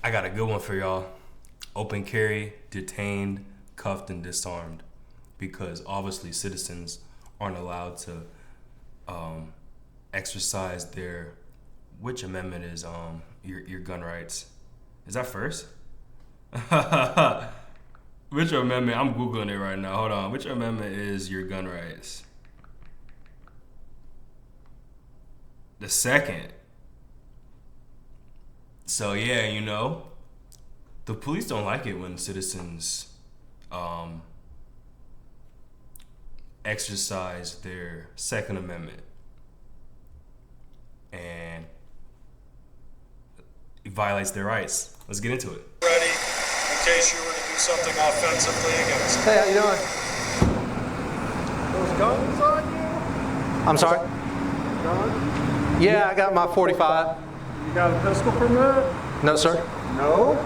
I got a good one for y'all. Open carry, detained, cuffed, and disarmed. Because obviously citizens aren't allowed to exercise their, which amendment is your gun rights? Is that first? Which amendment? I'm Googling it right now. Hold on. Which amendment is your gun rights? The second. So yeah, you know, the police don't like it when citizens exercise their Second Amendment, and it violates their rights. Let's get into it. Ready, in case you were to do something offensively against Hey, how you doing? those guns on you. I'm sorry? Gun? Yeah, I got my 45. You got a pistol permit? No, sir. No?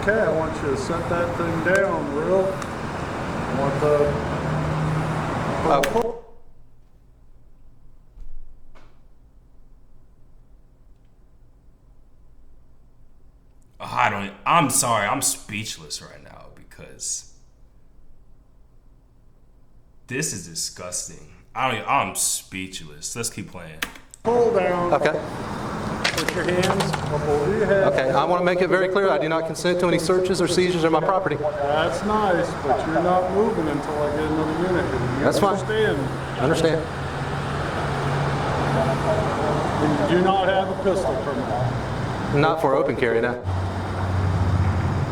Okay, I want you to set that thing down, real. I want the... I'm sorry, I'm speechless right now because this is disgusting. I'm speechless. Let's keep playing. Pull down. Okay. Put your hands up over your head. Okay, I want to make it very clear I do not consent to any searches or seizures of my property. That's nice, but you're not moving until I get another unit here. You That's fine. understand? I understand. And you do not have a pistol permit. Not for open carry, no.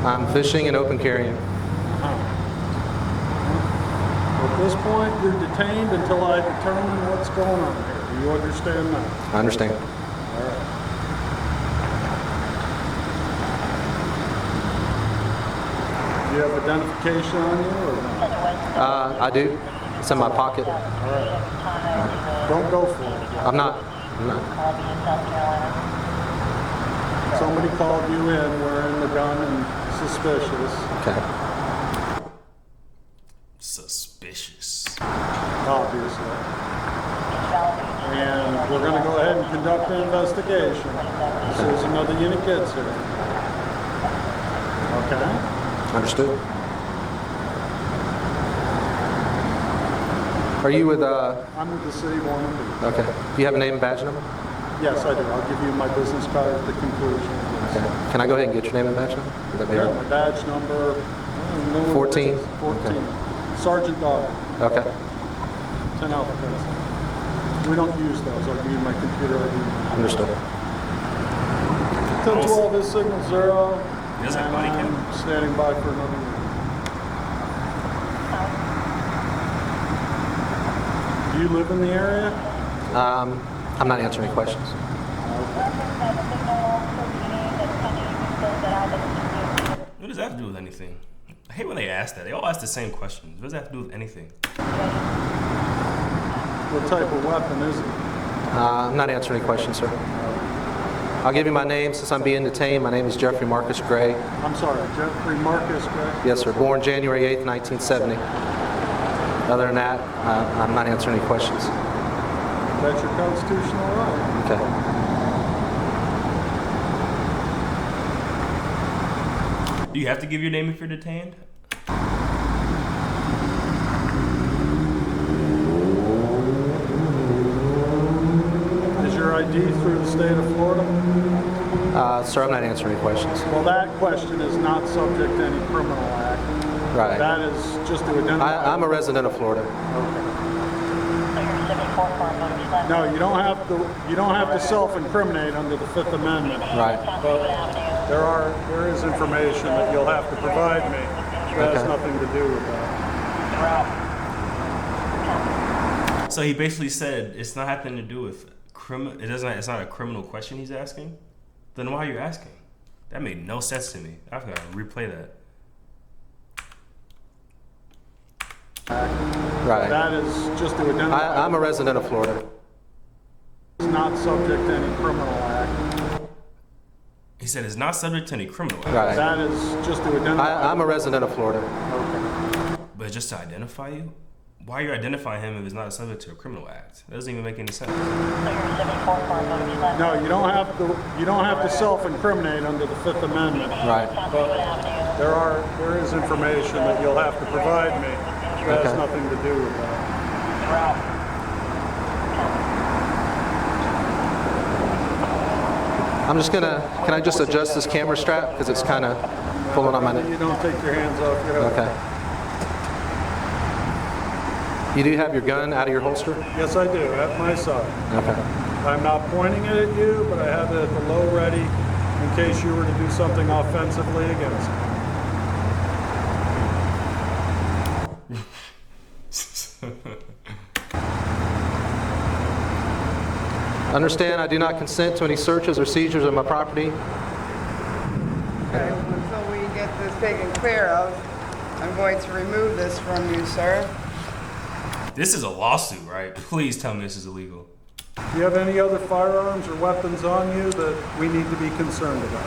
I'm fishing and open carrying. At this point, you're detained until I determine what's going on here. Do you understand that? I understand. All right. Do you have identification on you or not? I do. It's in my pocket. All right. Don't go for it. I'm not. Somebody called you in wearing the gun and suspicious. Okay. Suspicious. Obviously. And we're going to go ahead and conduct an investigation as soon as another unit gets here. Okay? Understood. Are you with, I'm with the city of Warren. okay. Do you have a name and badge number? Yes, I do. I'll give you my business card at the conclusion. Okay. Can I go ahead and get your name and badge number? Would that be all Yeah, right? my badge number. 14. 14. Sergeant Dog. Okay. 10 alphabets. We don't use those. I'll give you my computer ID. Understood. 1012 is signal 0. There's a And body cam. I'm standing by for another unit. Do you live in the area? I'm not answering any questions. What does that have to do with anything? I hate when they ask that. They all ask the same questions. What does that have to do with anything? What type of weapon is it? I'm not answering any questions, sir. I'll give you my name since I'm being detained. My name is Jeffrey Marcus Gray. I'm sorry, Jeffrey Marcus Gray? Yes, sir. Born January 8th, 1970. Other than that, I'm not answering any questions. That's your constitutional right. Okay. Do you have to give your name if you're detained? Is your ID through the state of Florida? Sir, I'm not answering any questions. Well, that question is not subject to any criminal act. Right. That is just to identify. I'm a resident of Florida. No, you don't have to. You don't have to self-incriminate under the Fifth Amendment. Right. But there is information that you'll have to provide me that has Okay. nothing to do with that. So he basically said it's not having to do with It's not a criminal question he's asking. Then why are you asking? That made no sense to me. I've got to replay that. Right. That is just to identify. I'm a resident of Florida. It's not subject to any criminal act. He said it's not subject to any criminal act. Right. That is just to identify. I'm a resident of Florida. Okay. But just to identify you? why are you identifying him if it's not subject to a criminal act? That doesn't even make any sense. No, you don't have to self-incriminate under the Fifth Amendment. Right. But there is information that you'll have to provide me that has nothing to do with that. I'm just gonna, can I just adjust this camera strap? Because it's kind of pulling on my neck. You don't take your hands off your head. Okay. You do have your gun out of your holster? Yes, I do, at my side. Okay. I'm not pointing it at you, but I have it at the low ready in case you were to do something offensively against me. Understand, I do not consent to any searches or seizures of my property. Okay, until we get this taken care of, I'm going to remove this from you, sir. This is a lawsuit, right? Please tell me this is illegal. Do you have any other firearms or weapons on you that we need to be concerned about?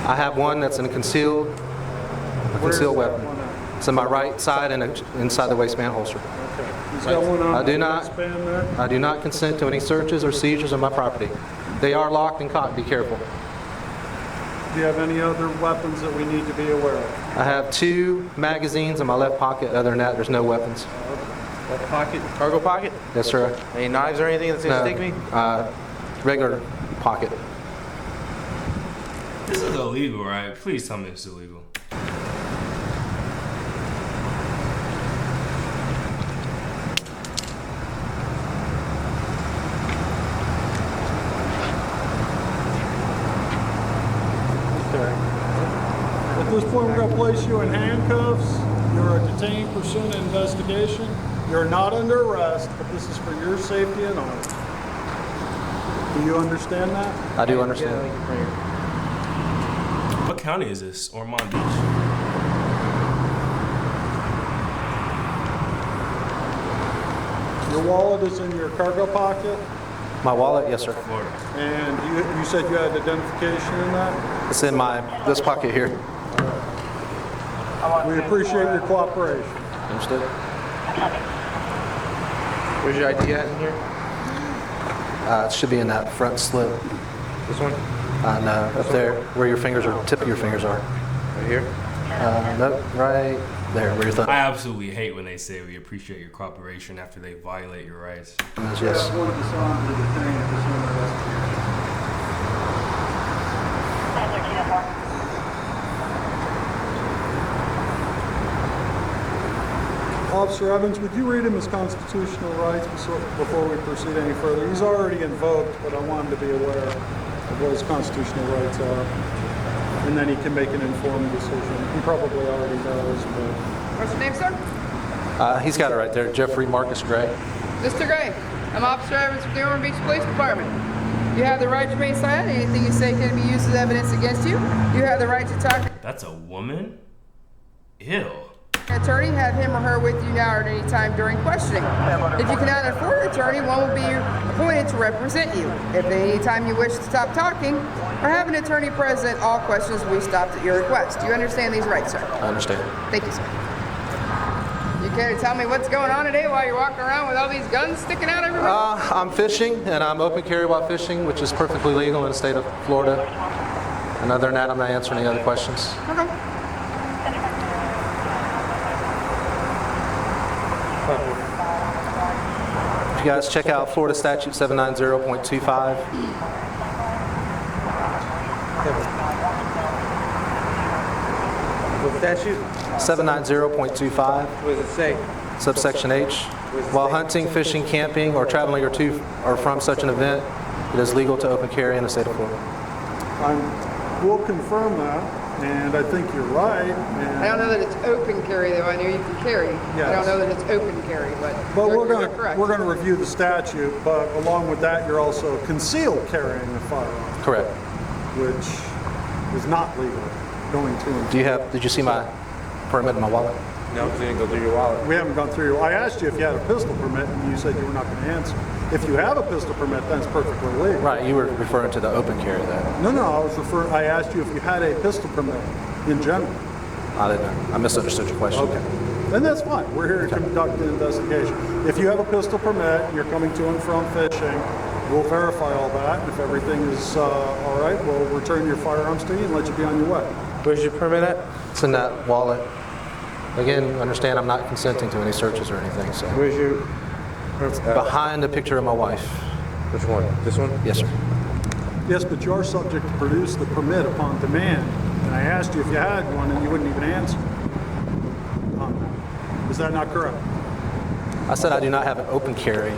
I have one that's concealed Where's that weapon. one at? It's on my right side and inside the waistband holster. Okay. He's got one on I do the not. waistband there? I do not consent to any searches or seizures of my property. They are locked and cocked. Be careful. Do you have any other weapons that we need to be aware of? I have 2 magazines in my left pocket. Other than that, there's no weapons. Left pocket, cargo pocket? Yes, sir. Any knives or anything that's gonna stick me? Regular pocket. This is illegal, right? Please tell me it's illegal. At this point, we're going to place you in handcuffs. You're detained pursuant to investigation. You're not under arrest, but this is for your safety and ours. Do you understand that? I do understand. What county is this? Ormond Beach. Your wallet is in your cargo pocket, My wallet? Yes, sir. Florida. and you said you had identification in that? It's in this pocket here. We appreciate your cooperation. Understood? Where's your ID at in here? It should be in that front slip. This one? No, up there where your fingers are, tip of your fingers are. Right here? Nope, right there where your thumb I absolutely hate when they say we appreciate your cooperation after they violate your rights. is. Yes. I want to disarm the detained pursuant to investigation. Officer Evans, would you read him his constitutional rights before we proceed any further? He's already invoked, but I want him to be aware of what his constitutional rights are. And then he can make an informed decision. He probably already knows, but What's your name, sir? He's got it right there. Jeffrey Marcus Gray. Mr. Gray. I'm Officer Evans with the Ormond Beach Police Department. You have the right to remain silent. Anything you say can be used as evidence against you. You have the right to talk to That's a woman? Ew. an attorney. Have him or her with you now or at any time during questioning. If you cannot afford an attorney, one will be appointed to represent you. If at any time you wish to stop talking or have an attorney present, all questions will be stopped at your request. Do you understand these rights, sir? I understand. Thank you, sir. You care to tell me what's going on today while you're walking around with all these guns sticking out everywhere? I'm fishing, and I'm open carry while fishing, which is perfectly legal in the state of Florida. And other than that, I'm not answering any other questions. Okay. If you guys check out Florida Statute 790.25. What statute? 790.25, What does it say? subsection H. While hunting, fishing, camping, or traveling or to or from such an event, it is legal to open carry in the state of Florida. we'll confirm that, and I think you're right. And I don't know that it's open carry, though. I know you can carry. I Yes. don't know that it's open carry, but But you're we're correct. going to review the statute, but along with that, you're also concealed carrying a firearm, Correct. which is not legal going to and Did you see my permit in my wallet? No, because it didn't go through your wallet. We haven't gone through. I asked you if you had a pistol permit, and you said you were not going to answer. If you have a pistol permit, then it's perfectly legal. Right, you were referring to the open carry there. No, I asked you if you had a pistol permit in general. I didn't know. I misunderstood your question. Okay. then that's fine. We're here to conduct the investigation. If you have a pistol permit, and you're coming to and from fishing, we'll verify all that. If everything is all right, we'll return your firearms to you and let you be on your way. Where's your permit at? It's in that wallet. Again, understand I'm not consenting to any searches or anything, so. Where's your... Behind the picture of my wife. Which one? This one? Yes, sir. Yes, but you are subject to produce the permit upon demand. And I asked you if you had one, and you wouldn't even answer. Is that not correct? I said I do not have an open carry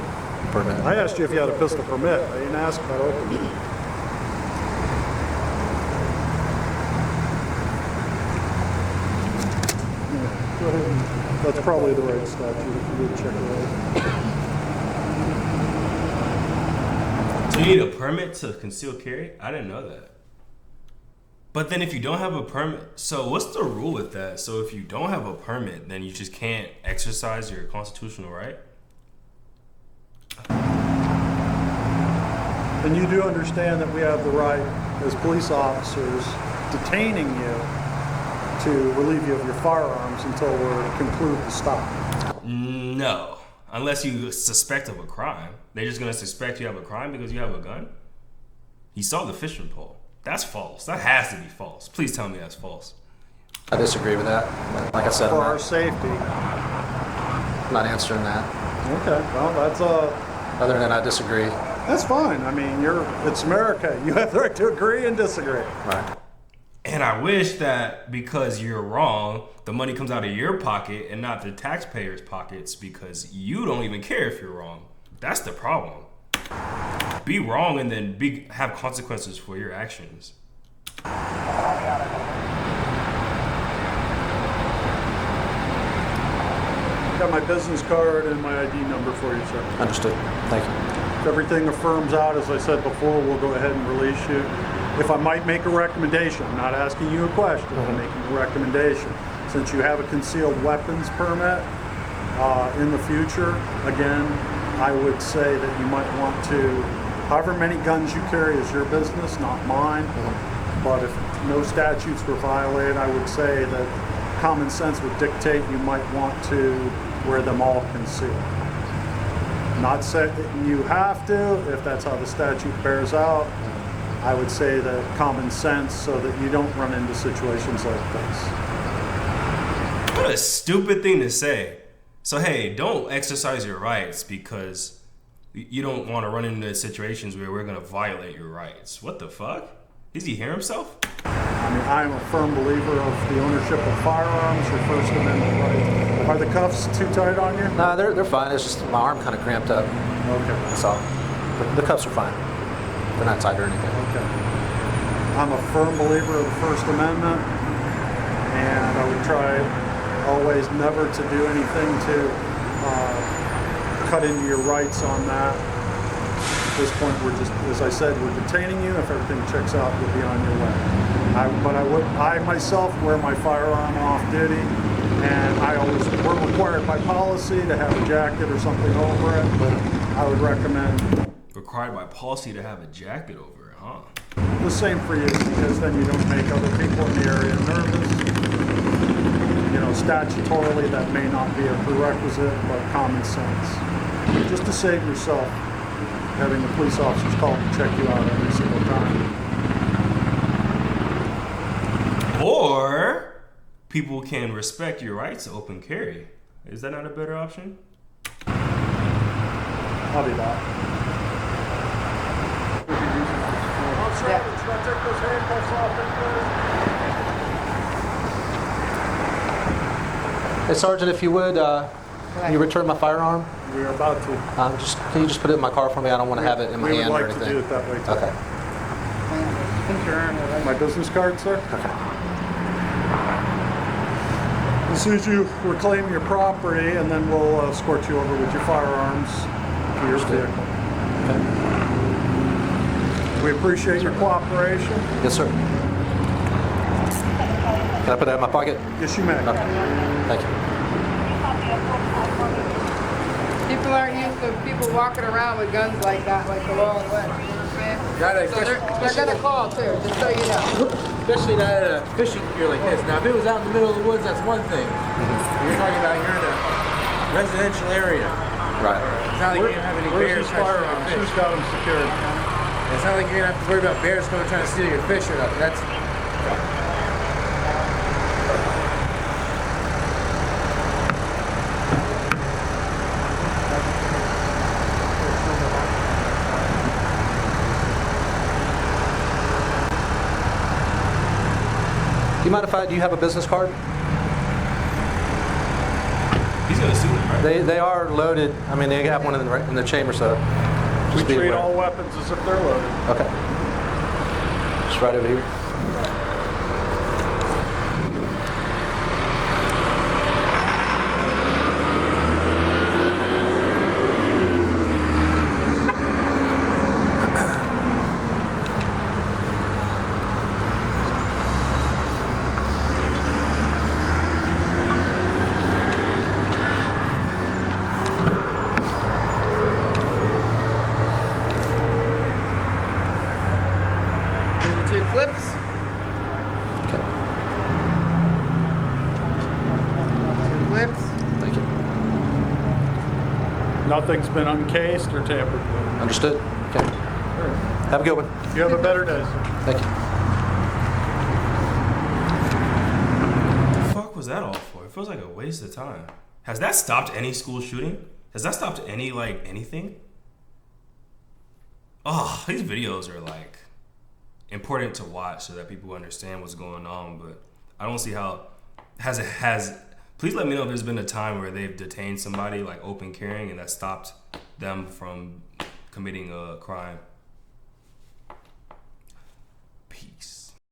permit. I asked you if you had a pistol permit. I didn't ask about open. Yeah, go ahead. That's probably the right statute if you did check it out. Do you need a permit to conceal carry? I didn't know that. But then if you don't have a permit, so what's the rule with that? So if you don't have a permit, then you just can't exercise your constitutional right? And you do understand that we have the right, as police officers, detaining you to relieve you of your firearms until we conclude the stop. No. Unless you suspect of a crime. They're just going to suspect you have a crime because you have a gun? He saw the fishing pole. That's false. That has to be false. Please tell me that's false. I disagree with that. Like I said, For I'm our safety. not answering that. Okay, well, that's Other than I disagree. that's fine. I mean, it's America. You have the right to agree and disagree. Right. And I wish that because you're wrong, the money comes out of your pocket and not the taxpayers' pockets because you don't even care if you're wrong. That's the problem. Be wrong and then have consequences for your actions. Got my business card and my ID number for you, sir. Understood. Thank you. If everything affirms out, as I said before, we'll go ahead and release you. If I might make a recommendation, I'm not asking you a question, I'm making a recommendation. Since you have a concealed weapons permit, in the future, again, I would say that you might want to, however many guns you carry is your business, not mine. But if no statutes were violated, I would say that common sense would dictate you might want to wear them all concealed. Not saying that you have to, if that's how the statute bears out. I would say that common sense so that you don't run into situations like this. What a stupid thing to say. So hey, don't exercise your rights because you don't want to run into situations where we're going to violate your rights. What the fuck? Does he hear himself? I mean, I'm a firm believer of the ownership of firearms, your First Amendment right. Are the cuffs too tight on you? No, they're fine. It's just my arm kind of cramped up. Okay. That's all. The cuffs are fine. They're not tight or anything. Okay. I'm a firm believer of the First Amendment, and I would try always never to do anything to cut into your rights on that. At this point, we're just, as I said, we're detaining you. If everything checks out, you'll be on your way. I myself wear my firearm off duty, and we're required by policy to have a jacket or something over it, but I would recommend. Required by policy to have a jacket over it, huh? The same for you, because then you don't make other people in the area nervous. You know, statutorily, that may not be a prerequisite, but common sense. Just to save yourself having the police officers call to check you out every single time. Or people can respect your rights to open carry. Is that not a better option? I'll be back. Take those handcuffs off. Hey, Sergeant, if you would, can you return my firearm? We are about to. Can you just put it in my car for me? I don't want to have it in my hand or We would like anything. to do it that way too. Okay. My business card, sir? Okay. As soon as you reclaim your property, and then we'll escort you over with your firearms to your vehicle. Okay. We appreciate your cooperation. Yes, sir. Can I put that in my pocket? Yes, you may. Okay. Thank you. People aren't used to people walking around with guns like that, like the Wild West. man. Not a- So I got a call too, just so you know. Especially not at a fishing pier like this. Now, if it was out in the middle of the woods, that's one thing. You're talking about you're in a residential area. Right. It's not like you have any Where's bears his trying to steal firearms? your Who's fish. got him secured? It's not like you're gonna have to worry about bears coming trying to steal your fish or nothing. That's Do you mind if do you have a business card? He's gonna sue them, right? They are loaded. I mean, they have one in the chamber, so We just be treat aware. all weapons as if they're loaded. Okay. Just right over here. Two clips. Okay. Two clips. Thank you. Nothing's been uncased or tampered with. Understood. Okay. Have a good one. You have a better day, sir. Thank you. What the fuck was that all for? It feels like a waste of time. Has that stopped any school shooting? Has that stopped any, anything? Oh, these videos are, important to watch so that people understand what's going on, but I don't see how... Please let me know if there's been a time where they've detained somebody, open carrying, and that stopped them from committing a crime. Peace.